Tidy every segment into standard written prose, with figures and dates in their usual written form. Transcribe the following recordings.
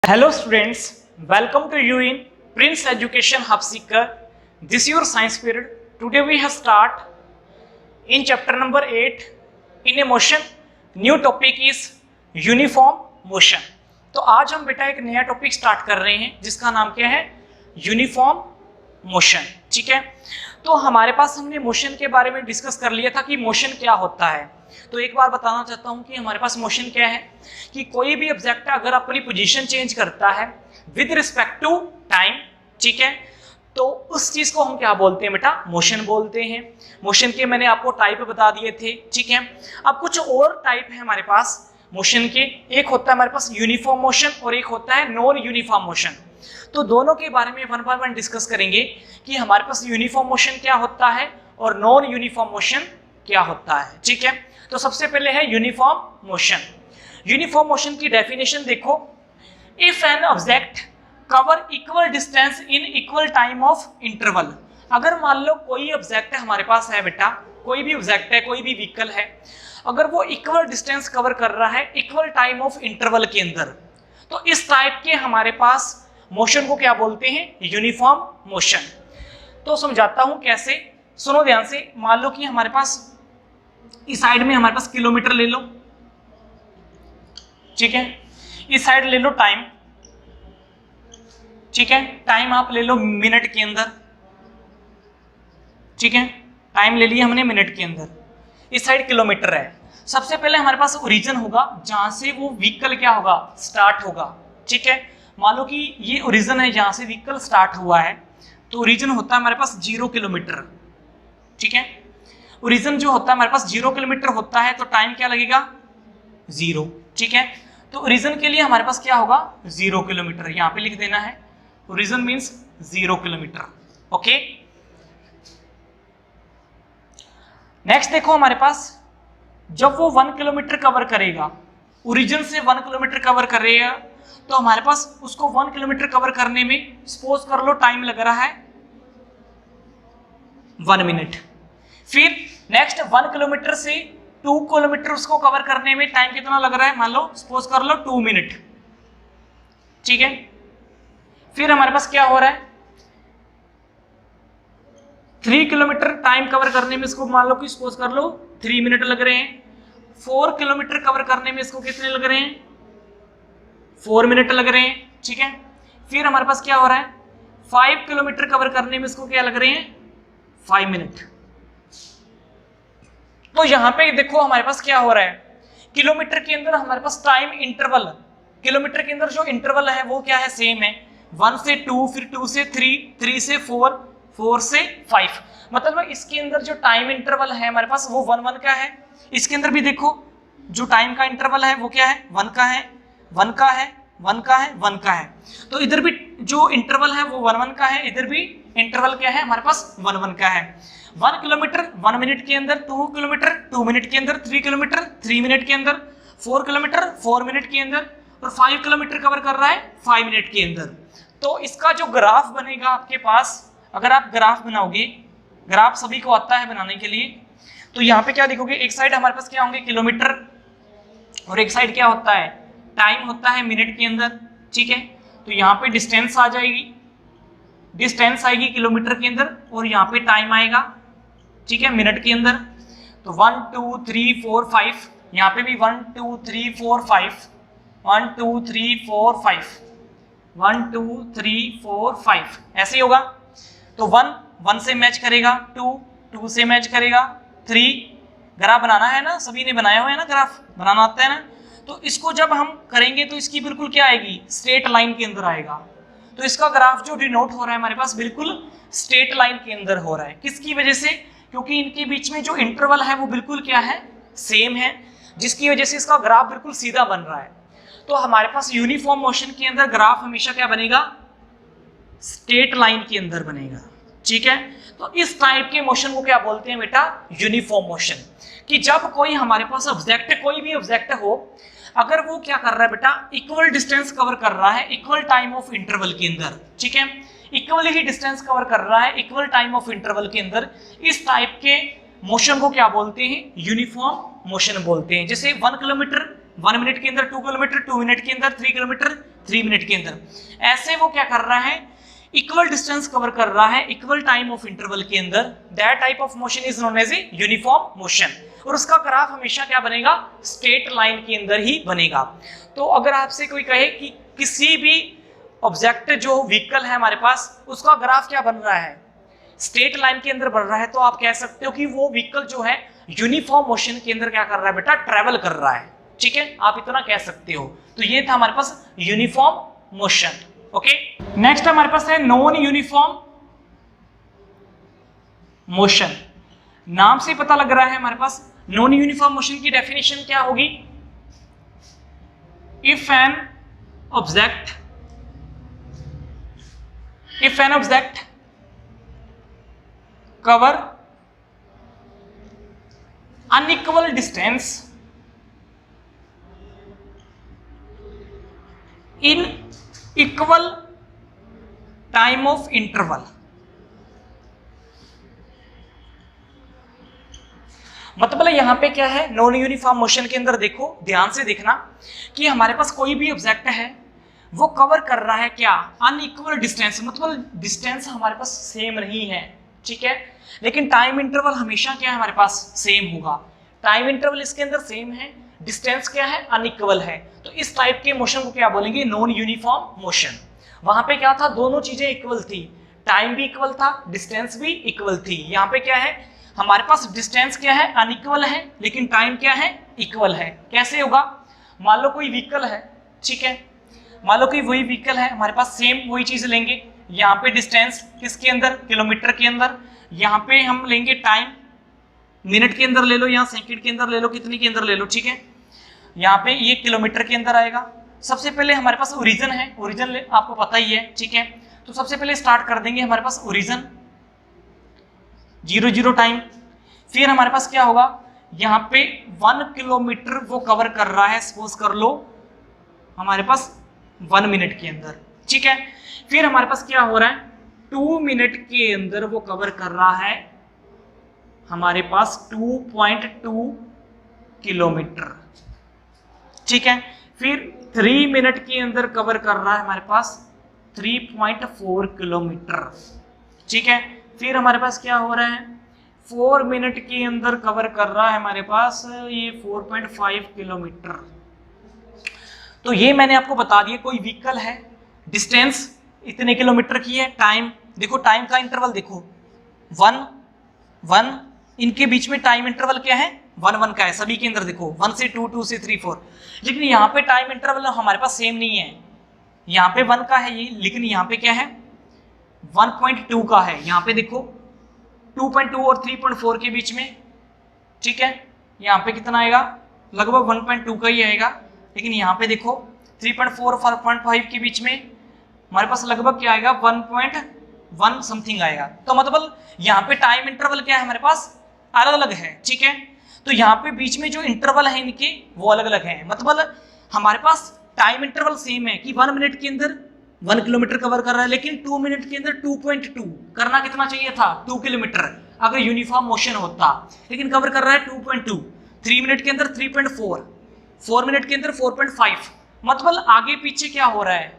Hello students, welcome to you in Prince Education Hub Seeker. This is your science period. Today we have start in chapter number 8 in a motion. New topic is uniform motion. तो आज हम बेटा एक नया topic start कर रहे हैं जिसका नाम क्या है, यूनिफॉर्म मोशन. ठीक है, तो हमारे पास हमने मोशन के बारे में डिस्कस कर लिया था कि मोशन क्या होता है. तो एक बार बताना चाहता हूं कि हमारे पास मोशन क्या है कि कोई भी ऑब्जेक्ट अगर अपनी पोजीशन चेंज करता है विद रिस्पेक्ट टू टाइम, ठीक है, तो उस चीज को हम क्या बोलते हैं बेटा, मोशन बोलते हैं. मोशन के मैंने आपको टाइप बता दिए थे. ठीक है, अब कुछ और टाइप है हमारे पास मोशन के. एक होता है हमारे पास यूनिफॉर्म मोशन और एक होता है नॉन यूनिफॉर्म मोशन. तो दोनों के बारे में वन बाय वन डिस्कस करेंगे कि हमारे पास यूनिफॉर्म मोशन क्या होता है और नॉन यूनिफॉर्म मोशन क्या होता है. ठीक है, तो सबसे पहले है यूनिफॉर्म मोशन. यूनिफॉर्म मोशन की डेफिनेशन देखो, if an object cover equal distance in equal time of interval. अगर मान लो कोई ऑब्जेक्ट हमारे पास है बेटा, कोई भी ऑब्जेक्ट है, कोई भी व्हीकल है, अगर वो इक्वल डिस्टेंस कवर कर रहा है इक्वल टाइम ऑफ इंटरवल के अंदर, तो इस टाइप के हमारे पास मोशन को क्या बोलते हैं, यूनिफॉर्म मोशन. तो समझाता हूं कैसे, सुनो ध्यान से. मान लो कि हमारे पास इस साइड में हमारे पास किलोमीटर ले लो, ठीक है, इस साइड ले लो टाइम, ठीक है, टाइम आप ले लो मिनट के अंदर, ठीक है, टाइम ले लिया हमने मिनट के अंदर. इस साइड किलोमीटर है. सबसे पहले हमारे पास ओरिजिन होगा जहां से वो व्हीकल क्या होगा, स्टार्ट होगा. ठीक है, मान लो कि ये ओरिजिन है जहां से व्हीकल स्टार्ट हुआ है, तो ओरिजिन होता है हमारे पास 0 किलोमीटर. ठीक है, ओरिजिन जो होता है हमारे पास 0 किलोमीटर होता है, तो टाइम क्या लगेगा, 0. ठीक है, तो ओरिजिन के लिए हमारे पास क्या होगा, 0 किलोमीटर. यहाँ पे लिख देना है, origin means 0 kilometre. Okay, next देखो हमारे पास जब वो 1 किलोमीटर कवर करेगा, ओरिजिन से 1 किलोमीटर कवर करेगा, तो हमारे पास उसको 1 किलोमीटर कवर करने में सपोज कर लो टाइम लग रहा है 1 मिनट. फिर नेक्स्ट 1 किलोमीटर से 2 किलोमीटर उसको कवर करने में टाइम कितना लग रहा है, मान लो सपोज कर लो 2 मिनट. ठीक है, फिर हमारे पास क्या हो रहा है, 3 किलोमीटर टाइम कवर करने में इसको मान लो कि सपोज कर लो 3 मिनट लग रहे हैं. 4 किलोमीटर कवर करने में इसको कितने लग रहे हैं, 4 मिनट लग रहे हैं. ठीक है, फिर हमारे पास क्या हो रहा है, 5 किलोमीटर कवर करने में इसको क्या लग रहे हैं, 5 मिनट. तो यहां पे देखो हमारे पास क्या हो रहा है, किलोमीटर के अंदर हमारे पास टाइम इंटरवल, किलोमीटर के अंदर जो इंटरवल है वो क्या है, सेम है. 1 से 2, फिर 2 से 3, 3 से 4, 4 से 5. मतलब इसके अंदर जो टाइम इंटरवल है हमारे पास वो 1 का है. इसके अंदर भी देखो जो टाइम का इंटरवल है वो क्या है, 1 का है, 1 का है, 1 का है, 1 का है. तो इधर भी जो इंटरवल है वो 1 का है, इधर भी इंटरवल क्या है हमारे पास 1 का है. 1 किलोमीटर 1 मिनट के अंदर, 2 किलोमीटर 2 मिनट के अंदर, 3 किलोमीटर 3 मिनट के अंदर, 4 किलोमीटर 4 मिनट के अंदर, और 5 किलोमीटर कवर कर रहा है 5 मिनट के अंदर. तो इसका जो ग्राफ बनेगा आपके पास, अगर आप ग्राफ बनाओगे, ग्राफ सभी को आता है बनाने के लिए, तो यहाँ पे क्या देखोगे, एक साइड हमारे पास क्या होंगे किलोमीटर और एक साइड क्या होता है, टाइम होता है मिनट के अंदर. ठीक है, तो यहाँ पे डिस्टेंस आ जाएगी, डिस्टेंस आएगी किलोमीटर के अंदर, और यहाँ पे टाइम आएगा, ठीक है, मिनट के अंदर. तो 1 2 3 4 5, यहाँ पे भी 1 2 3 4 5, 1 2 3 4 5, 1 2 3 4 5, ऐसे ही होगा. तो 1 से मैच करेगा, 2 से मैच करेगा, 3 ग्राफ बनाना है ना, सभी ने बनाया हुआ है ना, ग्राफ बनाना आता है ना. तो इसको जब हम करेंगे तो इसकी बिल्कुल क्या आएगी, स्ट्रेट लाइन के अंदर आएगा. तो इसका ग्राफ जो डिनोट हो रहा है हमारे पास बिल्कुल स्ट्रेट लाइन के अंदर हो रहा है. किसकी वजह से, क्योंकि इनके बीच में जो इंटरवल है वो बिल्कुल क्या है, सेम है, जिसकी वजह से इसका ग्राफ बिल्कुल सीधा बन रहा है. तो हमारे पास यूनिफॉर्म मोशन के अंदर ग्राफ हमेशा क्या बनेगा, स्ट्रेट लाइन के अंदर बनेगा. ठीक है, तो इस टाइप के मोशन को क्या बोलते हैं बेटा, यूनिफॉर्म मोशन. कि जब कोई हमारे पास ऑब्जेक्ट, कोई भी ऑब्जेक्ट हो, अगर वो क्या कर रहा है बेटा, इक्वल डिस्टेंस कवर कर रहा है इक्वल टाइम ऑफ इंटरवल के अंदर. ठीक है, इक्वल ही डिस्टेंस कवर कर रहा है इक्वल टाइम ऑफ इंटरवल के अंदर, इस टाइप के मोशन को क्या बोलते हैं, यूनिफॉर्म मोशन बोलते हैं. जैसे 1 किलोमीटर 1 मिनट के अंदर 2 किलोमीटर, 2 मिनट के अंदर 3 किलोमीटर, 3 मिनट के अंदर। ऐसे वो क्या कर रहा है, इक्वल डिस्टेंस कवर कर रहा है इक्वल टाइम ऑफ इंटरवल के अंदर। That type of motion is known as a uniform motion, और उसका ग्राफ हमेशा क्या बनेगा, स्ट्रेट लाइन के अंदर ही बनेगा। तो अगर आपसे कोई कहे कि किसी भी ऑब्जेक्ट जो व्हीकल है हमारे पास, उसका ग्राफ क्या बन रहा है, स्ट्रेट लाइन के अंदर बढ़ रहा है, तो आप कह सकते हो कि वो व्हीकल जो है यूनिफॉर्म मोशन के अंदर क्या कर रहा है बेटा, ट्रेवल कर रहा है। ठीक है, आप इतना कह सकते हो। तो ये था हमारे पास यूनिफॉर्म मोशन। ओके, नेक्स्ट हमारे पास है नॉन यूनिफॉर्म मोशन। नाम से पता लग रहा है हमारे पास नॉन यूनिफॉर्म मोशन की डेफिनेशन क्या होगी, if an object cover unequal distance in equal time of interval। मतलब यहां पे क्या है, नॉन यूनिफॉर्म मोशन के अंदर देखो, ध्यान से देखना कि हमारे पास कोई भी ऑब्जेक्ट है वो कवर कर रहा है क्या, अनइक्वल डिस्टेंस, मतलब डिस्टेंस हमारे पास सेम नहीं है। ठीक है, लेकिन टाइम इंटरवल हमेशा क्या है हमारे पास, सेम होगा। टाइम इंटरवल इसके अंदर सेम है, डिस्टेंस क्या है, अनइक्वल है। तो इस टाइप के मोशन को क्या बोलेंगे, नॉन यूनिफॉर्म मोशन। वहां पे क्या था, दोनों चीजें इक्वल थी, टाइम भी इक्वल था, डिस्टेंस भी इक्वल थी। यहाँ पे क्या है, हमारे पास डिस्टेंस क्या है, अनइक्वल है, लेकिन टाइम क्या है, इक्वल है। कैसे होगा, मान लो कोई व्हीकल है, ठीक है, मान लो कोई वही व्हीकल है, हमारे पास सेम वही चीज लेंगे। यहाँ पे डिस्टेंस किसके अंदर, किलोमीटर के अंदर। यहाँ पे हम लेंगे टाइम, मिनट के अंदर ले लो या सेकंड के अंदर ले लो, कितनी के अंदर ले लो। ठीक है, यहाँ पे ये किलोमीटर के अंदर आएगा। सबसे पहले हमारे पास ओरिजिन है, ओरिजिन आपको पता ही है। ठीक है, तो सबसे पहले स्टार्ट कर देंगे हमारे पास ओरिजिन 0 टाइम। फिर हमारे पास क्या होगा, यहाँ पे 1 किलोमीटर वो कवर कर रहा है, सपोज कर लो हमारे पास 1 मिनट के अंदर। ठीक है, फिर हमारे पास क्या हो रहा है, 2 मिनट के अंदर वो कवर कर रहा है हमारे पास 2.2 किलोमीटर। ठीक है, फिर 3 मिनट के अंदर कवर कर रहा है हमारे पास 3.4 किलोमीटर। ठीक है, फिर हमारे पास क्या हो रहा है, 4 मिनट के अंदर कवर कर रहा है हमारे पास ये 4.5 किलोमीटर। तो ये मैंने आपको बता दिया, कोई व्हीकल है, डिस्टेंस इतने किलोमीटर की है, टाइम देखो, टाइम का इंटरवल देखो 1 इनके बीच में टाइम इंटरवल क्या है, 1 का है सभी के अंदर। देखो 1 से 2, 2 से 3, 4, लेकिन यहाँ पे टाइम इंटरवल हमारे पास सेम नहीं है। यहाँ पे 1 का है ये, लेकिन यहाँ पे क्या है 1.2 का है। यहाँ पे देखो 2.2 और 3.4 के बीच में। ठीक है, यहाँ पे कितना आएगा, लगभग 1.2 का ही आएगा, लेकिन यहाँ पे देखो 3.4 और 4.5 के बीच में हमारे पास लगभग क्या आएगा, 1.1 समथिंग आएगा। तो मतलब यहाँ पे टाइम इंटरवल क्या है हमारे पास, अलग अलग है। ठीक है, तो यहाँ पे बीच में जो इंटरवल है इनके वो अलग अलग है। मतलब हमारे पास टाइम इंटरवल सेम है कि 1 मिनट के अंदर 1 किलोमीटर कवर कर रहा है, लेकिन 2 मिनट के अंदर 2.2 करना कितना चाहिए था, 2 किलोमीटर अगर यूनिफॉर्म मोशन होता, लेकिन कवर कर रहा है 2.2। 3 मिनट के अंदर 3.4, 4 मिनट के अंदर 4.5। मतलब आगे पीछे क्या हो रहा है,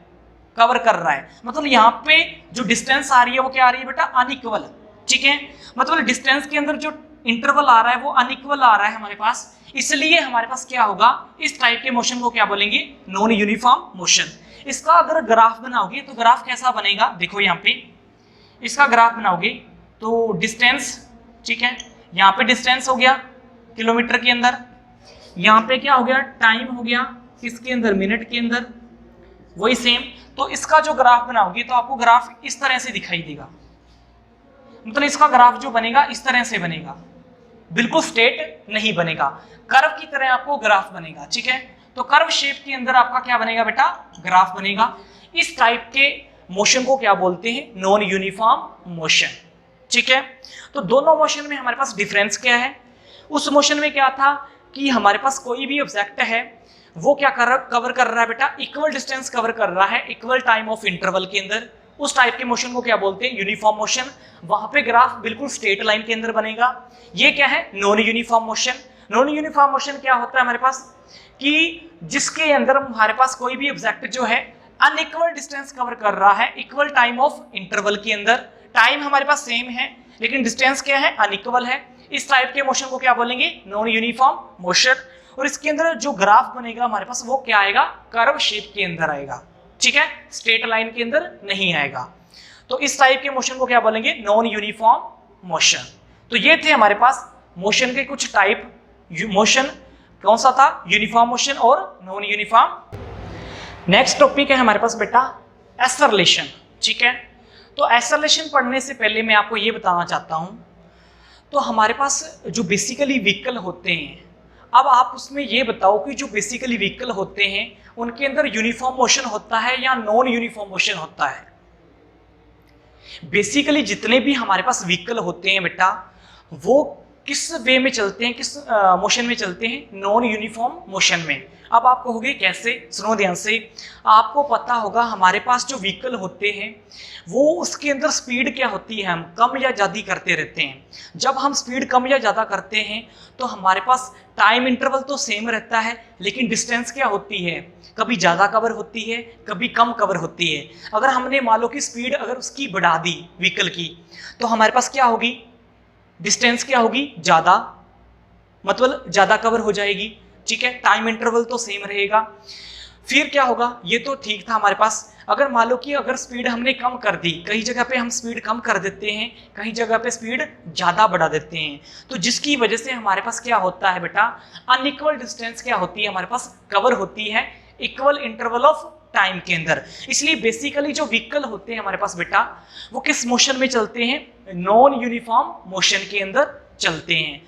कवर कर रहा है। मतलब यहाँ पे जो डिस्टेंस आ रही है वो क्या आ रही है बेटा, अनइक्वल। ठीक है, मतलब डिस्टेंस के अंदर जो इंटरवल आ रहा है वो अनइक्वल आ रहा है हमारे पास, इसलिए हमारे पास क्या होगा, इस टाइप के मोशन को क्या बोलेंगे, नॉन यूनिफॉर्म मोशन। इसका अगर ग्राफ बनाओगे तो ग्राफ कैसा बनेगा, देखो यहाँ पे इसका ग्राफ बनाओगे तो डिस्टेंस, ठीक है, यहाँ पे डिस्टेंस हो गया किलोमीटर के अंदर, यहाँ पे क्या हो गया, टाइम हो गया किसके अंदर, मिनट के अंदर, वही सेम। तो इसका जो ग्राफ बनाओगे तो आपको ग्राफ इस तरह से दिखाई देगा। मतलब इसका ग्राफ जो बनेगा इस तरह से बनेगा, बिल्कुल स्ट्रेट नहीं बनेगा, कर्व की तरह आपको ग्राफ बनेगा। ठीक है, तो कर्व शेप के अंदर आपका क्या बनेगा बेटा, ग्राफ बनेगा। इस टाइप के मोशन को क्या बोलते हैं, नॉन यूनिफॉर्म मोशन। ठीक है, तो दोनों मोशन में हमारे पास डिफरेंस क्या है। उस मोशन में क्या था कि हमारे पास कोई भी ऑब्जेक्ट है वो क्या कवर कर रहा है बेटा, इक्वल डिस्टेंस कवर कर रहा है इक्वल टाइम ऑफ इंटरवल के अंदर। उस टाइप के मोशन को क्या बोलते हैं, यूनिफॉर्म मोशन। वहां पे ग्राफ बिल्कुल स्ट्रेट लाइन के अंदर बनेगा। ये क्या है, non uniform motion. Non uniform motion क्या होता है हमारे पास कि जिसके अंदर हमारे पास कोई भी ऑब्जेक्ट जो है अनइक्वल डिस्टेंस कवर कर रहा है इक्वल टाइम ऑफ इंटरवल के अंदर। टाइम हमारे पास सेम है लेकिन डिस्टेंस क्या है, अनइक्वल है। इस टाइप के मोशन को क्या बोलेंगे, नॉन यूनिफॉर्म मोशन। और इसके अंदर जो ग्राफ बनेगा हमारे पास वो क्या आएगा, कर्व शेप के अंदर आएगा, ठीक है, स्ट्रेट लाइन के अंदर नहीं आएगा। तो इस टाइप के मोशन को क्या बोलेंगे, नॉन यूनिफॉर्म मोशन। तो ये थे हमारे पास मोशन के कुछ टाइप। मोशन कौन सा था, यूनिफॉर्म मोशन और नॉन यूनिफॉर्म। नेक्स्ट टॉपिक है हमारे पास बेटा एक्सेलरेशन, ठीक है। तो एक्सेलरेशन पढ़ने से पहले मैं आपको ये बताना चाहता हूं, तो हमारे पास जो बेसिकली व्हीकल होते हैं, अब आप उसमें ये बताओ कि जो बेसिकली व्हीकल होते हैं उनके अंदर यूनिफॉर्म मोशन होता है या नॉन यूनिफॉर्म मोशन होता है। बेसिकली जितने भी हमारे पास व्हीकल होते हैं बेटा, वो किस वे में चलते हैं, किस मोशन में चलते हैं, नॉन यूनिफॉर्म मोशन में। अब आप कहोगे कैसे, सुनो ध्यान से। आपको पता होगा हमारे पास जो व्हीकल होते हैं वो उसके अंदर स्पीड क्या होती है, हम कम या ज़्यादा करते रहते हैं। जब हम स्पीड कम या ज़्यादा करते हैं तो हमारे पास टाइम इंटरवल तो सेम रहता है लेकिन डिस्टेंस क्या होती है, कभी ज़्यादा कवर होती है कभी कम कवर होती है। अगर हमने मान लो कि स्पीड अगर उसकी बढ़ा दी व्हीकल की, तो हमारे पास क्या होगी, डिस्टेंस क्या होगी, ज़्यादा, मतलब ज़्यादा कवर हो जाएगी, ठीक है। टाइम इंटरवल तो सेम रहेगा। फिर क्या होगा, ये तो ठीक था हमारे पास। अगर मान लो कि अगर स्पीड हमने कम कर दी, कई जगह पे हम स्पीड कम कर देते हैं, कहीं जगह पे स्पीड ज़्यादा बढ़ा देते हैं, तो जिसकी वजह से हमारे पास क्या होता है बेटा, अनइक्वल डिस्टेंस क्या होती है हमारे पास, कवर होती है इक्वल इंटरवल ऑफ टाइम के अंदर। इसलिए बेसिकली जो व्हीकल होते हैं हमारे पास बेटा, वो किस मोशन में चलते हैं, नॉन यूनिफॉर्म मोशन के अंदर चलते हैं।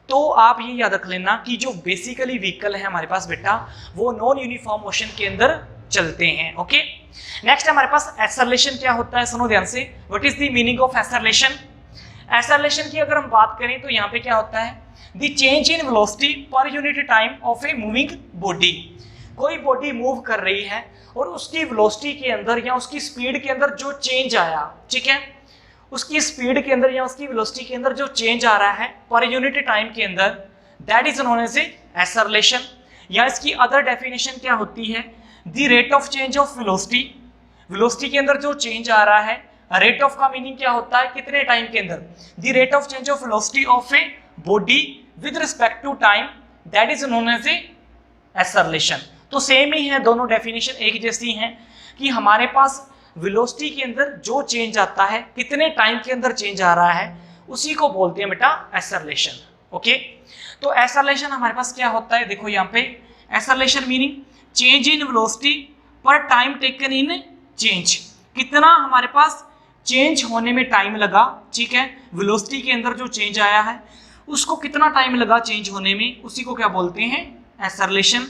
तो आप ये याद रख लेना कि जो बेसिकली व्हीकल है हमारे पास बेटा, वो नॉन यूनिफॉर्म मोशन के अंदर चलते हैं। ओके, नेक्स्ट हमारे पास एक्सेलरेशन क्या होता है, सुनो ध्यान से। What is the meaning of acceleration. Acceleration की अगर हम बात करें तो यहाँ पे क्या होता है, the change in velocity per unit time of a moving body. कोई बॉडी मूव कर रही है और उसकी वेलोसिटी के अंदर या उसकी स्पीड के अंदर जो चेंज आया, ठीक है, उसकी स्पीड के अंदर या उसकी वेलोसिटी के अंदर जो चेंज आ रहा है पर यूनिट टाइम के अंदर, that is known as acceleration. या इसकी अदर डेफिनेशन क्या होती है, the rate of change of velocity. Velocity के अंदर जो चेंज आ रहा है, रेट ऑफ का मीनिंग क्या होता है, कितने टाइम के अंदर, the rate of change of velocity of a body with respect to time, that is known as acceleration. तो सेम ही है, दोनों डेफिनेशन एक जैसी हैं कि हमारे पास वेलोसिटी के अंदर जो चेंज आता है, कितने टाइम के अंदर चेंज आ रहा है, उसी को बोलते हैं बेटा एक्सेलरेशन। ओके, तो एक्सेलरेशन हमारे पास क्या होता है, देखो यहाँ पे acceleration meaning change in velocity पर टाइम टेकन इन चेंज। कितना हमारे पास चेंज होने में टाइम लगा, ठीक है, वेलोसिटी के अंदर जो चेंज आया है उसको कितना टाइम लगा चेंज होने में, उसी को क्या बोलते हैं, एक्सेलरेशन।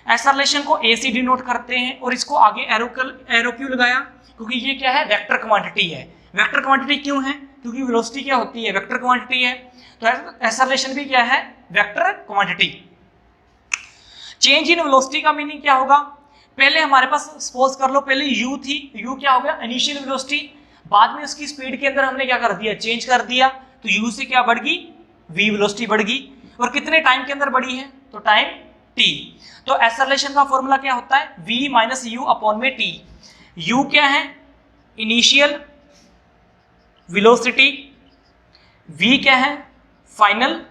एक्सेलरेशन को ए से डिनोट करते हैं और इसको आगे एरो क्यों लगाया, क्योंकि ये क्या है, वेक्टर क्वांटिटी है। वेक्टर क्वांटिटी क्यों है, क्योंकि वेलोसिटी क्या होती है, वेक्टर क्वांटिटी है। तो एक्सेलरेशन भी क्या है, vector quantity. Change in velocity का मीनिंग क्या होगा, पहले हमारे पास सपोज कर लो पहले u थी, u क्या हो गया, इनिशियल वेलोसिटी, बाद में उसकी स्पीड के अंदर हमने क्या कर दिया, चेंज कर दिया, तो u से क्या बढ़ गई, v वेलोसिटी बढ़ गई। और कितने टाइम के अंदर बढ़ी है, तो टाइम t। तो एक्सेलरेशन का फॉर्मूला क्या होता है, v माइनस यू अपॉन में t। u क्या है, इनिशियल वेलोसिटी, v क्या है, फाइनल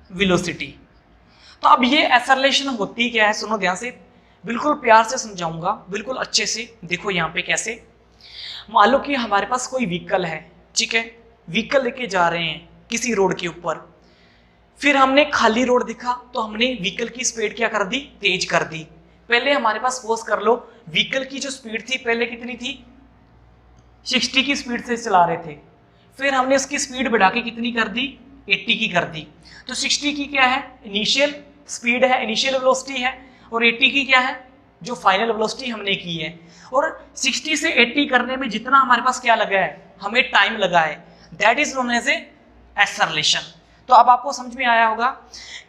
वेलोसिटी। तो अब ये एक्सेलरेशन होती क्या है, सुनो ध्यान से, बिल्कुल प्यार से समझाऊंगा, बिल्कुल अच्छे से। देखो यहाँ पे कैसे, मान लो कि हमारे पास कोई व्हीकल है, ठीक है, व्हीकल लेके जा रहे हैं किसी रोड के ऊपर, फिर हमने खाली रोड दिखा तो हमने व्हीकल की स्पीड क्या कर दी, तेज कर दी। पहले हमारे पास सपोज कर लो व्हीकल की जो स्पीड थी पहले कितनी थी, 60 की स्पीड से चला रहे थे, फिर हमने उसकी स्पीड बढ़ा के कितनी कर दी, 80 की कर दी। तो 60 की क्या है, इनिशियल स्पीड है, इनिशियल वेलोसिटी है, और 80 की क्या है, जो फाइनल वेलोसिटी हमने की है। और 60 से 80 करने में जितना हमारे पास क्या लगा है, हमें टाइम लगा है, that is known as acceleration. तो अब आपको समझ में आया होगा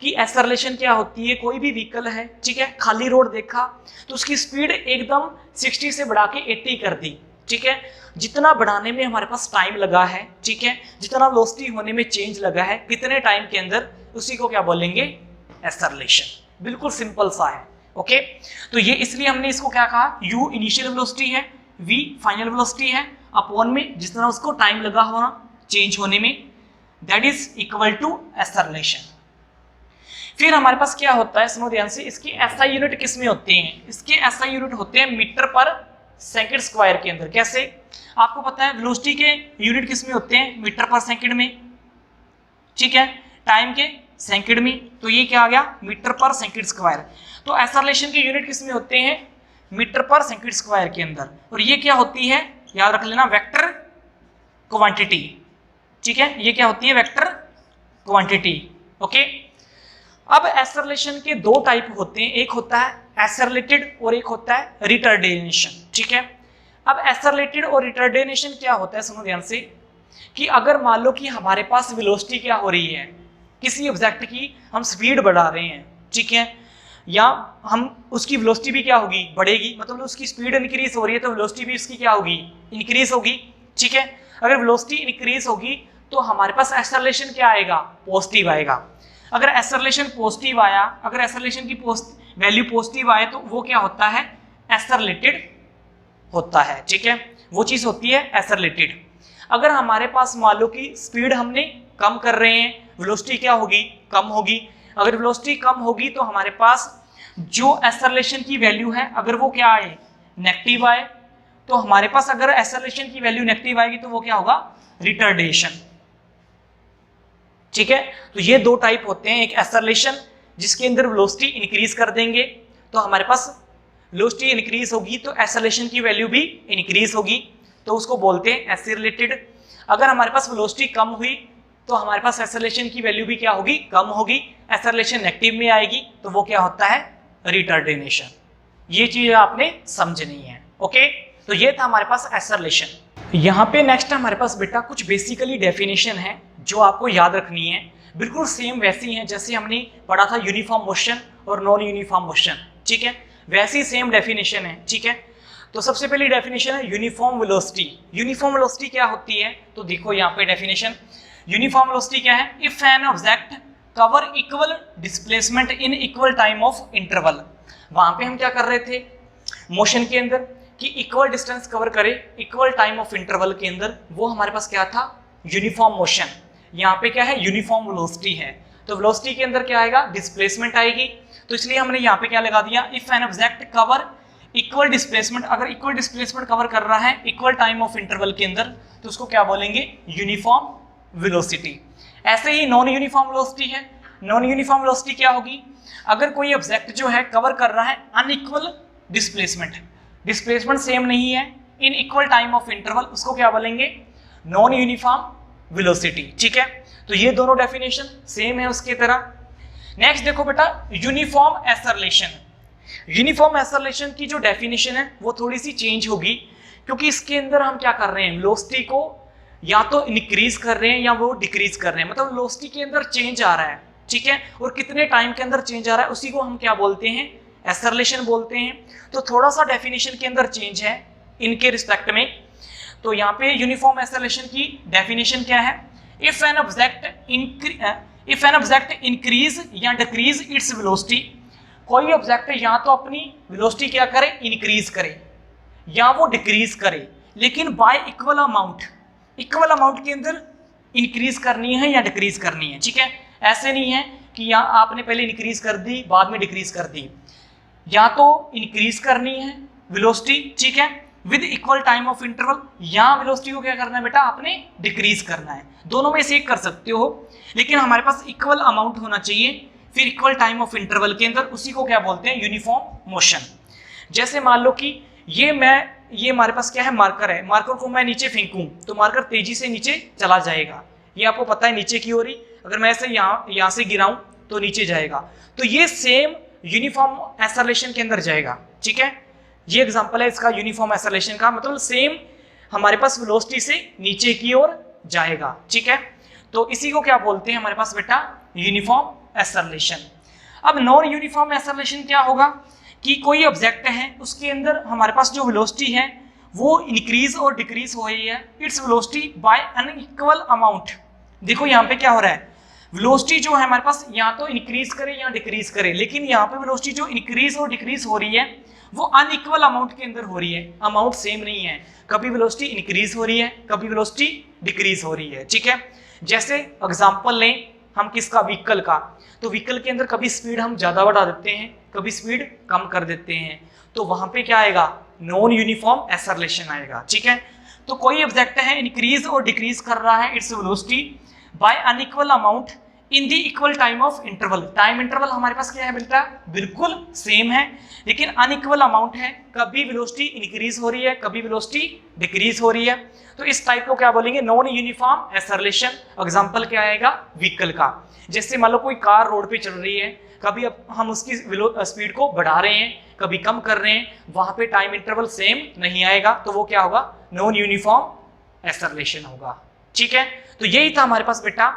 कि एक्सेलरेशन क्या होती है। कोई भी व्हीकल है, ठीक है, खाली रोड देखा तो उसकी स्पीड एकदम 60 से बढ़ा के 80 कर दी, ठीक है, जितना बढ़ाने में हमारे पास टाइम लगा है, ठीक है, जितना वेलोसिटी होने में चेंज लगा है, कितने टाइम के अंदर, उसी को क्या बोलेंगे, एक्सेलरेशन। बिल्कुल सिंपल सा है। ओके, तो ये इसलिए हमने इसको क्या कहा, u इनिशियल वेलोसिटी है, v फाइनल वेलोसिटी है, अपॉन में जिस तरह उसको टाइम लगा होना चेंज होने में, that is equal to acceleration. फिर हमारे पास क्या होता है, सुनो ध्यान से, इसके एसआई यूनिट किस में होते हैं, इसके एसआई यूनिट होते हैं मीटर पर सेकंड स्क्वायर के अंदर। कैसे, आपको पता है वेलोसिटी के यूनिट किस में होते हैं, मीटर पर सेकंड में, ठीक है, टाइम के सेकंड में, तो ये क्या आ गया, मीटर पर सेकंड स्क्वायर। तो एक्सेलरेशन के यूनिट किस में होते हैं, मीटर पर सेकंड स्क्वायर के अंदर, और ये क्या होती है, याद रख लेना, वेक्टर क्वांटिटी, ठीक है, ये क्या होती है, वेक्टर क्वांटिटी। ओके, अब एक्सेलरेशन के दो टाइप होते हैं, एक होता है एक्सेलरेटेड और एक होता है रिटार्डेशन, ठीक है। अब एक्सेलरेटेड और रिटार्डेशन क्या होता है, सुनो ध्यान से, कि अगर मान लो कि हमारे पास वेलोसिटी क्या हो रही है, किसी ऑब्जेक्ट की हम स्पीड बढ़ा रहे हैं, ठीक है, या हम उसकी वेलोसिटी भी क्या होगी, बढ़ेगी, मतलब उसकी स्पीड इंक्रीज हो रही है तो वेलोसिटी भी उसकी क्या होगी, इंक्रीज होगी, ठीक है। अगर वेलोसिटी इंक्रीज होगी तो हमारे पास एक्सेलरेशन क्या आएगा, पॉजिटिव आएगा। अगर एक्सेलरेशन पॉजिटिव आया, अगर एक्सेलरेशन की वैल्यू पॉजिटिव आए तो वो क्या होता है, एक्सेलरेटेड होता है, ठीक है, वो चीज होती है एक्सेलरेटेड। अगर हमारे पास मान लो कि स्पीड हमने कम कर रहे हैं, वेलोसिटी क्या होगी, कम होगी। अगर वेलोसिटी कम होगी तो हमारे पास जो एक्सेलरेशन की वैल्यू है, अगर वो क्या आए, नेगेटिव आए, तो हमारे पास अगर एक्सेलरेशन की वैल्यू नेगेटिव आएगी तो वो क्या होगा, रिटार्डेशन, ठीक है। तो ये दो टाइप होते हैं, एक एक्सेलरेशन जिसके अंदर वेलोसिटी इंक्रीज कर देंगे तो हमारे पास वेलोसिटी इंक्रीज होगी तो एक्सेलरेशन की वैल्यू भी इंक्रीज होगी, तो उसको बोलते हैं एक्सेलरेटेड। अगर हमारे पास वेलोसिटी कम हुई तो हमारे पास एक्सेलरेशन की वैल्यू भी क्या होगी, कम होगी, एक्सेलरेशन नेगेटिव में आएगी तो वो क्या होता है, रिटार्डेशन। ये चीज आपने समझनी है। ओके, तो ये था हमारे पास एक्सेलरेशन। यहाँ पे नेक्स्ट हमारे पास बेटा कुछ बेसिकली डेफिनेशन है जो आपको याद रखनी है, बिल्कुल सेम वैसी है जैसे हमने पढ़ा था यूनिफॉर्म मोशन और नॉन यूनिफॉर्म मोशन, ठीक है, वैसी सेम डेफिनेशन है, ठीक है। तो सबसे पहली डेफिनेशन है यूनिफॉर्म वेलोसिटी। यूनिफॉर्म वेलोसिटी क्या होती है, तो देखो यहाँ पे डेफिनेशन, यूनिफॉर्म वेलोसिटी क्या है, if an object cover equal displacement in equal time of interval. वहां पे हम क्या कर रहे थे मोशन के अंदर, कि इक्वल डिस्टेंस कवर करे इक्वल टाइम ऑफ इंटरवल के अंदर, वो हमारे पास क्या था, यूनिफॉर्म मोशन। यहाँ पे क्या है, यूनिफॉर्म वेलोसिटी है, तो वेलोसिटी के अंदर क्या आएगा, डिस्प्लेसमेंट आएगी, तो इसलिए हमने यहाँ पे क्या लगा दिया, if an object cover equal displacement, अगर इक्वल डिस्प्लेसमेंट कवर कर रहा है इक्वल टाइम ऑफ इंटरवल के अंदर तो उसको क्या बोलेंगे, यूनिफॉर्म वेलोसिटी। ऐसे ही नॉन यूनिफॉर्म वेलोसिटी है, नॉन यूनिफॉर्म वेलोसिटी क्या होगी, अगर कोई ऑब्जेक्ट जो है कवर कर रहा है अनइक्वल डिस्प्लेसमेंट, डिस्प्लेसमेंट सेम नहीं है in equal time of interval, उसको क्या बोलेंगे, नॉन यूनिफॉर्म वेलोसिटी, ठीक है। तो ये दोनों डेफिनेशन सेम है उसकी तरह। नेक्स्ट देखो बेटा, यूनिफॉर्म एक्सेलरेशन। यूनिफॉर्म एक्सेलरेशन की जो डेफिनेशन है वो थोड़ी सी चेंज होगी, क्योंकि इसके अंदर हम क्या कर रहे हैं, वेलोसिटी को या तो इंक्रीज कर रहे हैं या वो डिक्रीज कर रहे हैं, मतलब वेलोसिटी के अंदर चेंज आ रहा है, ठीक है, और कितने टाइम के अंदर चेंज आ रहा है उसी को हम क्या बोलते हैं, एक्सेलरेशन बोलते हैं। तो थोड़ा सा डेफिनेशन के अंदर चेंज है इनके रिस्पेक्ट में। तो यहाँ पे यूनिफॉर्म एक्सेलरेशन की डेफिनेशन क्या है, इफ एन ऑब्जेक्ट इंक्रीज या डिक्रीज इट्स वेलोसिटी, कोई ऑब्जेक्ट या तो अपनी वेलोसिटी क्या करे, इंक्रीज करे या वो डिक्रीज करे, लेकिन by equal amount, equal amount के अंदर इंक्रीज करनी है या डिक्रीज करनी है, ठीक है। ऐसे नहीं है कि यहाँ आपने पहले इंक्रीज कर दी बाद में डिक्रीज कर दी, या तो इंक्रीज करनी है वेलोसिटी, ठीक है, with equal time of interval, या वेलोसिटी को क्या करना है बेटा, आपने डिक्रीज करना है, दोनों में से एक कर सकते हो, लेकिन हमारे पास इक्वल अमाउंट होना चाहिए, फिर इक्वल टाइम ऑफ इंटरवल के अंदर, उसी को क्या बोलते हैं, यूनिफॉर्म मोशन। जैसे मान लो कि ये हमारे पास क्या है, मार्कर है, मार्कर को मैं नीचे फेंकूं तो मार्कर तेजी से नीचे चला जाएगा, ये आपको पता है नीचे की ओर ही, अगर मैं ऐसे यहाँ से गिराऊं तो नीचे जाएगा, तो ये सेम यूनिफॉर्म एक्सेलरेशन के अंदर जाएगा, ठीक है। ये एग्जांपल है इसका यूनिफॉर्म एक्सेलरेशन का, मतलब सेम हमारे पास वेलोसिटी से नीचे की ओर जाएगा, ठीक है। तो इसी को क्या बोलते हैं हमारे पास बेटा, यूनिफॉर्म एक्सेलरेशन। अब नॉन यूनिफॉर्म एक्सेलरेशन क्या होगा, कि कोई ऑब्जेक्ट है उसके अंदर हमारे पास जो वेलोसिटी है वो इंक्रीज और डिक्रीज हो रही है, its velocity bye unequal amount. देखो यहाँ पे क्या हो रहा है, वेलोसिटी जो है हमारे पास या तो इंक्रीज करे या डिक्रीज करे, लेकिन यहाँ पे वेलोसिटी जो इंक्रीज और डिक्रीज हो रही है वो अनइक्वल अमाउंट के अंदर हो रही है, अमाउंट सेम नहीं है। कभी वेलोसिटी इंक्रीज हो रही है, कभी वेलोसिटी डिक्रीज हो रही है, ठीक है। जैसे एग्जांपल लें हम किसका, व्हीकल का, तो व्हीकल के अंदर कभी स्पीड हम ज्यादा बढ़ा देते हैं, कभी स्पीड कम कर देते हैं, तो वहां पे क्या आएगा, नॉन यूनिफॉर्म एक्सेलरेशन आएगा, ठीक है। तो कोई ऑब्जेक्ट है इंक्रीज और डिक्रीज कर रहा है its velocity bye unequal amount in the equal time of interval. Time interval हमारे पास क्या है बेटा, बिल्कुल सेम है, लेकिन अनइक्वल अमाउंट है, कभी वेलोसिटी इंक्रीज हो रही है, कभी वेलोसिटी डिक्रीज हो रही है। तो इस टाइप को क्या बोलेंगे, नॉन यूनिफॉर्म एक्सेलरेशन। एग्जांपल क्या आएगा, व्हीकल का। जैसे मान लो कोई कार रोड पे चल रही है, कभी अब हम उसकी स्पीड को बढ़ा रहे हैं, कभी कम कर रहे हैं, वहां पे टाइम इंटरवल सेम नहीं आएगा, तो वो क्या होगा, नॉन यूनिफॉर्म एक्सेलरेशन होगा, ठीक है। तो यही था हमारे पास बेटा,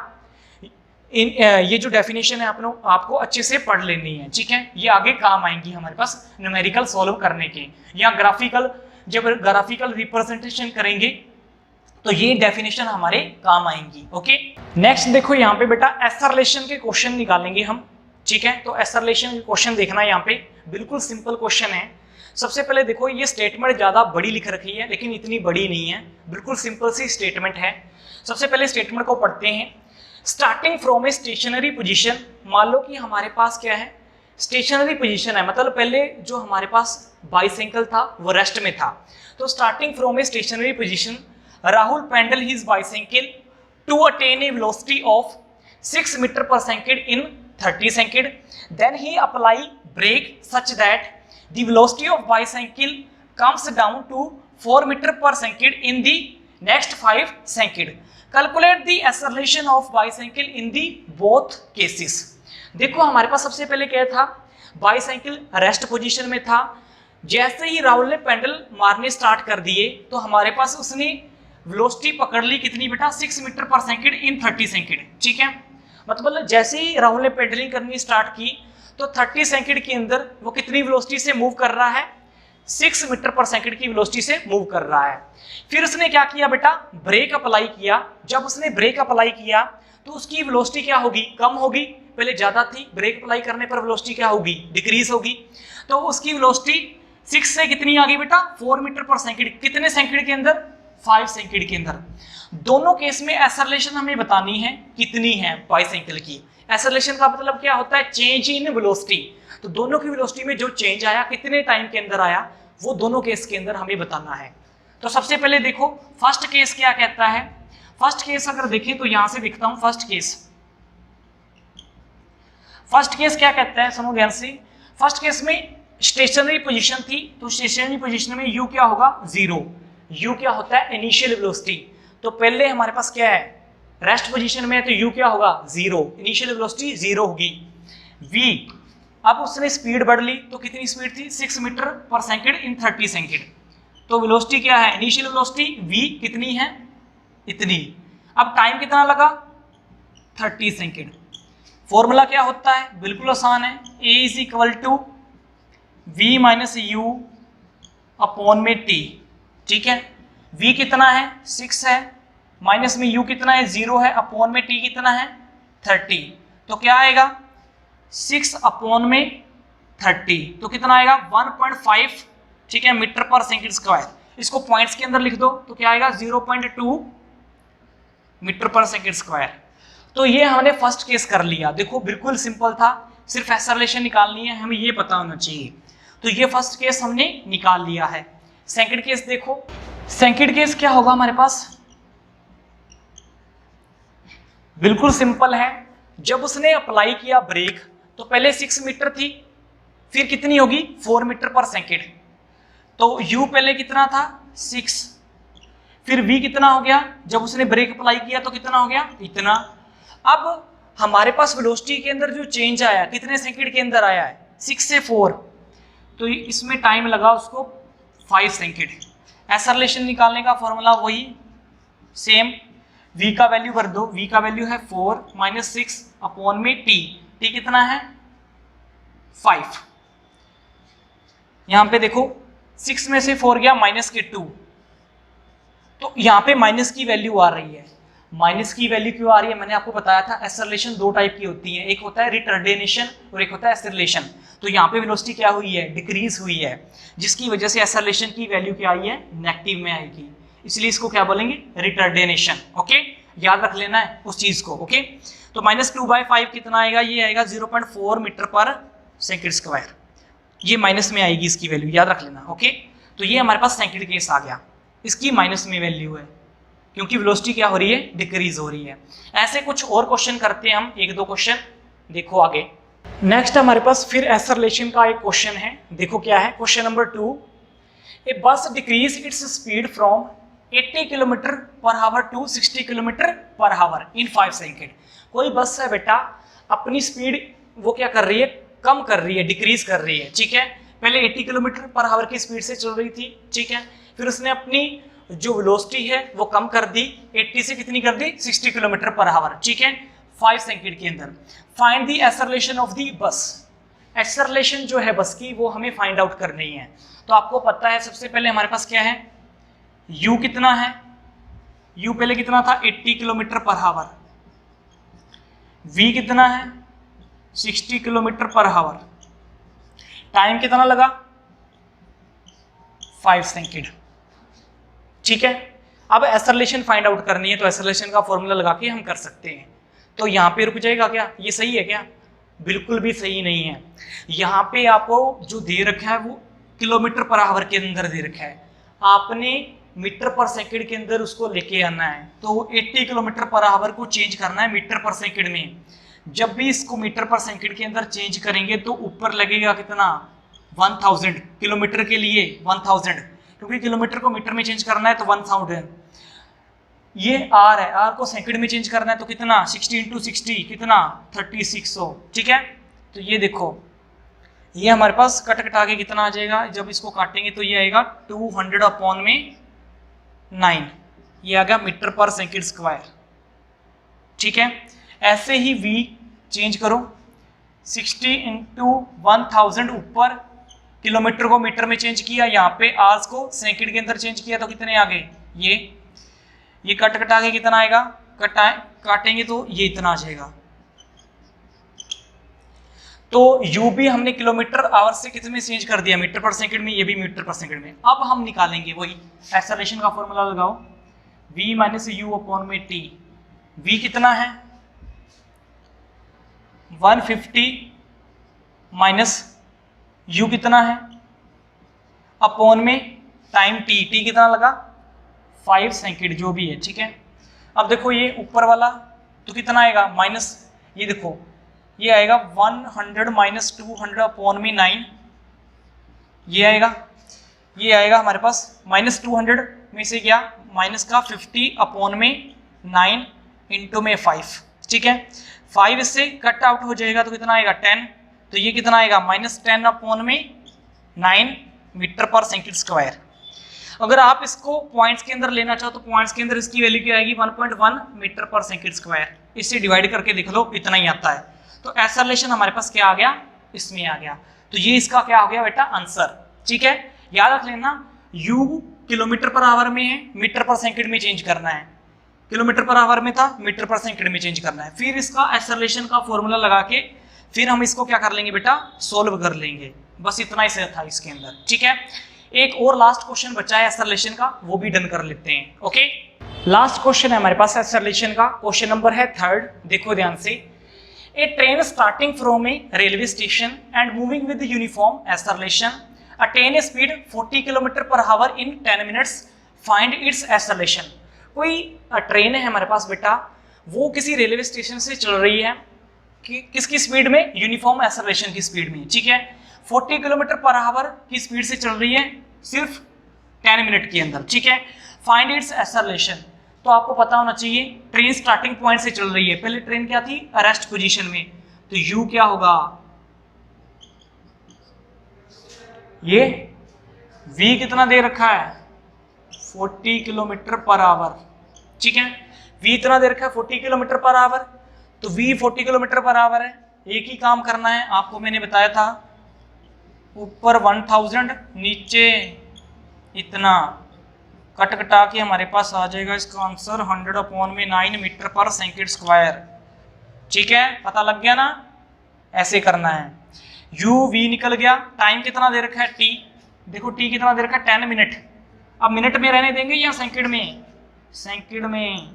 ये जो डेफिनेशन है आपको अच्छे से पढ़ लेनी है, ठीक है। ये आगे काम आएंगी हमारे पास न्यूमेरिकल सॉल्व करने के, या ग्राफिकल, जब ग्राफिकल रिप्रेजेंटेशन करेंगे तो ये डेफिनेशन हमारे काम आएंगी, ओके। नेक्स्ट देखो यहाँ पे बेटा एक्सेलरेशन के क्वेश्चन निकालेंगे हम, ठीक है। तो एक्सेलरेशन के क्वेश्चन देखना, यहाँ पे बिल्कुल सिंपल क्वेश्चन है। सबसे पहले देखो ये स्टेटमेंट ज्यादा बड़ी लिख रखी है, लेकिन इतनी बड़ी नहीं है, बिल्कुल सिंपल सी स्टेटमेंट है। सबसे पहले स्टेटमेंट को पढ़ते हैं। Starting from a stationary position, मान लो कि हमारे पास क्या है, स्टेशनरी पोजीशन है, मतलब पहले जो हमारे पास बाइसाइकिल था वो रेस्ट में था। तो starting from a stationary position Rahul pedal his bicycle to attain a velocity of 6 metre per second in 30 second, then he apply brake such that the velocity of bicycle comes down to 4 meter per second in the next 5 second. Calculate the acceleration of bicycle in the both cases. देखो हमारे पास सबसे पहले क्या था, bicycle rest position में था। जैसे ही राहुल ने पेंडल मारने स्टार्ट कर दिए तो हमारे पास उसने वेलोसिटी पकड़ ली कितनी बेटा, 6 metre per second in 30 second, ठीक है। मतलब जैसे ही राहुल ने पेडलिंग करनी स्टार्ट की तो 30 सेकंड के अंदर वो कितनी वेलोसिटी से मूव कर रहा है, 6 मीटर पर सेकंड की वेलोसिटी से मूव कर रहा है। फिर उसने क्या किया बेटा, ब्रेक अप्लाई किया। जब उसने ब्रेक अप्लाई किया तो उसकी वेलोसिटी क्या होगी, कम होगी, पहले ज्यादा थी, ब्रेक अप्लाई करने पर वेलोसिटी क्या होगी, डिक्रीज होगी। तो उसकी वेलोसिटी 6 से कितनी आ गई बेटा, 4 मीटर पर सेकंड। कितने सेकंड के अंदर, 5 सेकंड के अंदर। दोनों केस में एक्सेलरेशन हमें बतानी है कितनी है बाइसाइकिल की। एक्सेलरेशन का मतलब क्या होता है, चेंज इन वेलोसिटी। तो दोनों की वेलोसिटी में जो चेंज आया, कितने टाइम के अंदर आया, वो दोनों केस के अंदर हमें बताना है। तो सबसे पहले देखो फर्स्ट केस क्या कहता है। फर्स्ट केस अगर देखें तो यहां से लिखता हूं फर्स्ट केस क्या कहता है, सुनो ध्यान से। फर्स्ट केस में स्टेशनरी पोजीशन थी, तो स्टेशनरी पोजीशन में u क्या होगा, 0। u क्या होता है, इनिशियल वेलोसिटी। तो पहले हमारे पास क्या है, रेस्ट पोजीशन में है, तो u क्या होगा, 0, इनिशियल वेलोसिटी 0 होगी। v, अब उसने स्पीड बढ़ ली, तो कितनी स्पीड थी, 6 metre per second in 30 second. तो वेलोसिटी क्या है, इनिशियल वेलोसिटी v कितनी है, इतनी। अब टाइम कितना लगा, 30 सेकंड। फॉर्मूला क्या होता है, बिल्कुल आसान है, a is equal to v minus U upon में t, ठीक है। v कितना है, 6 है, माइनस में u कितना है, 0 है, अपॉन में t कितना है, 30। तो क्या आएगा, 6 अपॉन में 30, तो कितना आएगा, 1.5, ठीक है, मीटर पर सेकंड स्क्वायर। इसको पॉइंट्स के अंदर लिख दो तो क्या आएगा, 0.2 मीटर पर सेकंड स्क्वायर। तो ये हमने फर्स्ट केस कर लिया। देखो बिल्कुल सिंपल था, सिर्फ एक्सेलरेशन निकालनी है, हमें ये पता होना चाहिए। तो ये फर्स्ट केस हमने निकाल लिया है। सेकंड केस देखो, सेकंड केस क्या होगा हमारे पास, बिल्कुल सिंपल है। जब उसने अप्लाई किया ब्रेक तो पहले 6 मीटर थी, फिर कितनी होगी, 4 मीटर पर सेकंड। तो u पहले कितना था, 6, फिर v कितना हो गया, जब उसने ब्रेक अप्लाई किया तो कितना हो गया, इतना। अब हमारे पास वेलोसिटी के अंदर जो चेंज आया, कितने सेकंड के अंदर आया है, 6 से 4, तो इसमें टाइम लगा उसको 5 सेकंड। एक्सेलरेशन निकालने का फॉर्मूला वही सेम, v का वैल्यू भर दो, v का वैल्यू है 4 माइनस 6 अपॉन में t कितना है, 5। यहां पे देखो 6 में से 4 गया, माइनस के 2, तो यहां पे माइनस की वैल्यू आ रही है। माइनस की वैल्यू क्यों आ रही है? मैंने आपको बताया था एक्सेलरेशन दो टाइप की होती है, एक होता है रिटार्डेशन और एक होता है एक्सेलरेशन। तो यहाँ पे वेलोसिटी क्या हुई है? डिक्रीज हुई है, जिसकी वजह से एक्सेलरेशन की वैल्यू क्या आई है? नेगेटिव में आएगी, इसलिए इसको क्या बोलेंगे? रिटार्डेशन। ओके, याद रख लेना है उस चीज को। ओके, तो -2/5 कितना आएगा? ये आएगा 0.4 मीटर पर सेकंड स्क्वायर, ये माइनस में आएगी इसकी वैल्यू, याद रख लेना। ओके, तो ये हमारे पास सेकंड केस आ गया, इसकी माइनस में वैल्यू है क्योंकि वेलोसिटी क्या हो रही है? डिक्रीज हो रही है। ऐसे कुछ और क्वेश्चन करते हैं हम, एक दो क्वेश्चन देखो आगे। नेक्स्ट हमारे पास फिर एक्सेलरेशन का एक क्वेश्चन है, देखो क्या है question number 2। A bus decrease its speed from 80 kilometer per hour to 60 kilometer per hour in 5 second. कोई बस है बेटा, अपनी स्पीड वो क्या कर रही है? कम कर रही है, डिक्रीज कर रही है। ठीक है, पहले 80 किलोमीटर पर आवर की स्पीड से चल रही थी, ठीक है, फिर उसने अपनी जो वेलोसिटी है वो कम कर दी, 80 से कितनी कर दी? 60 किलोमीटर पर आवर, ठीक है, 5 सेकंड के अंदर। Find the acceleration of the bus. Acceleration जो है बस की वो हमें फाइंड आउट करनी है। तो आपको पता है सबसे पहले हमारे पास क्या है? u कितना है? u पहले कितना था? 80 किलोमीटर पर आवर। v कितना है? 60 किलोमीटर पर आवर। टाइम कितना लगा? 5 सेकंड। ठीक है, अब एक्सेलरेशन फाइंड आउट करनी है, तो एक्सेलरेशन का फॉर्मूला लगा के हम कर सकते हैं। तो यहाँ पे रुक जाएगा क्या? ये सही है क्या? बिल्कुल भी सही नहीं है। यहाँ पे आपको जो दे रखा है वो किलोमीटर पर आवर के अंदर दे रखा है, आपने मीटर पर सेकंड के अंदर उसको लेके आना है। तो 80 किलोमीटर पर आवर को चेंज करना है मीटर पर सेकंड में। जब भी इसको मीटर पर सेकंड के अंदर चेंज करेंगे तो ऊपर लगेगा कितना? 1000 किलोमीटर के लिए 1000, क्योंकि किलोमीटर को मीटर में चेंज करना है तो 1000। ये r है, r को सेकंड में चेंज करना है तो कितना? 60 × 60 कितना? 3600। ठीक है, तो ये देखो ये हमारे पास कट कटा के कितना आ जाएगा? जब इसको काटेंगे तो ये आएगा 200/9, ये आ गया मीटर पर सेकंड स्क्वायर। ठीक है, ऐसे ही v चेंज करो, 60 × 1000 ऊपर, किलोमीटर को मीटर में चेंज किया, यहाँ पे आवर्स को सेकंड के अंदर चेंज किया तो कितने आ गए? ये कट कटा के कितना आएगा? काटेंगे तो ये इतना आ जाएगा। तो u भी हमने किलोमीटर आवर से कितने में चेंज कर दिया? मीटर पर सेकंड में, ये भी मीटर पर सेकंड में। अब हम निकालेंगे वही एक्सेलरेशन का फॉर्मूला लगाओ, v - u/t। v कितना है? 150 माइनस u कितना है? अपॉन में टाइम t, t कितना लगा? 5 सेकंड जो भी है। ठीक है, अब देखो ये ऊपर वाला तो कितना आएगा? माइनस, ये देखो ये आएगा 100 - 200/9, ये आएगा हमारे पास -200 में से क्या? माइनस का 50/9 इंटू में 5। ठीक है, 5 इससे कट आउट हो जाएगा तो कितना आएगा? 10। तो ये कितना आएगा? -10/9 मीटर पर सेकंड स्क्वायर। अगर आप इसको पॉइंट्स के अंदर लेना चाहो तो पॉइंट्स के अंदर इसकी वैल्यू क्या आएगी? 1.1 मीटर पर सेकंड स्क्वायर। इससे डिवाइड करके देख लो, इतना ही आता है। तो एक्सेलरेशन हमारे पास क्या आ गया? इसमें आ गया। तो ये इसका क्या हो गया बेटा? आंसर। ठीक है, याद रख लेना, u किलोमीटर पर आवर में है, मीटर पर सेकंड में चेंज करना है। किलोमीटर पर आवर में था, मीटर पर सेकंड में चेंज करना है। फिर इसका एक्सेलरेशन का फॉर्मूला लगा के फिर हम इसको क्या कर लेंगे बेटा? सोल्व कर लेंगे। बस इतना ही से था इसके अंदर। ठीक है, एक और लास्ट क्वेश्चन बचा है एक्सेलरेशन का, वो भी डन कर लेते हैं। ओके, लास्ट क्वेश्चन है हमारे पास एक्सेलरेशन का, क्वेश्चन नंबर है 3। देखो ध्यान से, a train starting from a railway station and moving with uniform acceleration attain a speed 40 kilometre per hour in 10 minutes, find its acceleration. कोई ट्रेन है हमारे पास बेटा, वो किसी रेलवे स्टेशन से चल रही है कि किसकी स्पीड में? यूनिफॉर्म एक्सेलरेशन की स्पीड में। ठीक है, 40 किलोमीटर पर आवर की स्पीड से चल रही है सिर्फ 10 मिनट के अंदर। ठीक है, फाइंड इट्स एक्सेलरेशन। तो आपको पता होना चाहिए ट्रेन स्टार्टिंग पॉइंट से चल रही है, पहले ट्रेन क्या थी? अरेस्ट पोजीशन में। तो u क्या होगा? ये v कितना दे रखा है? 40 किलोमीटर पर आवर। ठीक है, v इतना दे रखा है 40 किलोमीटर पर आवर, तो v 40 किलोमीटर पर आवर है। एक ही काम करना है आपको, मैंने बताया था, ऊपर 1000 नीचे इतना कट कटा के हमारे पास आ जाएगा इसका answer 100/9 metre per second square. ठीक है, पता लग गया ना, ऐसे करना है। u v निकल गया, टाइम कितना दे रखा है t, देखो t कितना दे रखा है 10 मिनट। अब मिनट में रहने देंगे या सेकंड में? सेकंड में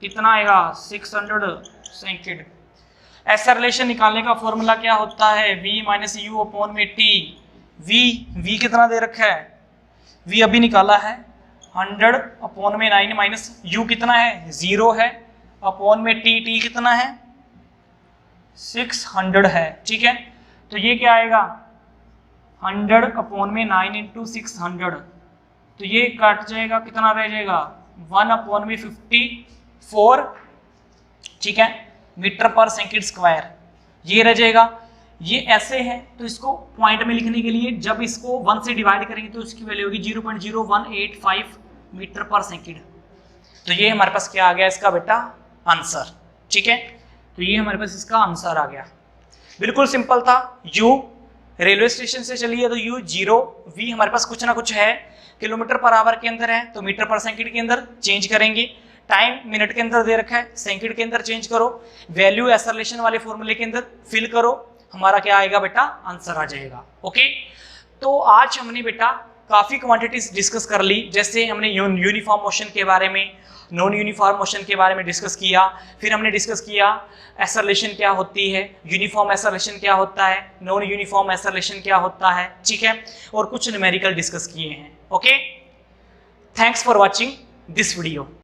कितना आएगा 600 सेकंड। ऐसा रिलेशन निकालने का फॉर्मूला क्या होता है? v माइनस यू अपॉन में t। v कितना दे रखा है? v अभी निकाला है 100/9 माइनस u कितना है 0 है, अपॉन में t कितना है 600 है। ठीक है, तो ये क्या आएगा 100/9 इंटू 600, तो ये कट जाएगा, कितना रह जाएगा 1/54। ठीक है, मीटर पर सेकंड स्क्वायर ये रह जाएगा। ये ऐसे है तो इसको पॉइंट में लिखने के लिए जब इसको 1 से डिवाइड करेंगे तो इसकी वैल्यू होगी 0.0185 मीटर पर सेकंड। तो ये हमारे पास क्या आ गया इसका बेटा आंसर। ठीक है, तो ये हमारे पास इसका आंसर आ गया। बिल्कुल सिंपल था। u रेलवे स्टेशन से चलिए तो u 0, v हमारे पास कुछ ना कुछ है, किलोमीटर पर आवर के अंदर है तो मीटर पर सेकंड के अंदर चेंज करेंगे, टाइम मिनट के अंदर दे रखा है सेकंड के अंदर चेंज करो, वैल्यू एक्सेलरेशन वाले फॉर्मूले के अंदर फिल करो, हमारा क्या आएगा बेटा आंसर आ जाएगा। ओके, तो आज हमने बेटा काफ़ी क्वांटिटीज डिस्कस कर ली, जैसे हमने यूनिफॉर्म मोशन के बारे में, नॉन यूनिफॉर्म मोशन के बारे में डिस्कस किया, फिर हमने डिस्कस किया एक्सेलरेशन क्या होती है, यूनिफॉर्म एक्सेलरेशन क्या होता है, नॉन यूनिफॉर्म एक्सेलरेशन क्या होता है। ठीक है, और कुछ न्यूमेरिकल डिस्कस किए हैं। Okay, thanks for watching this video.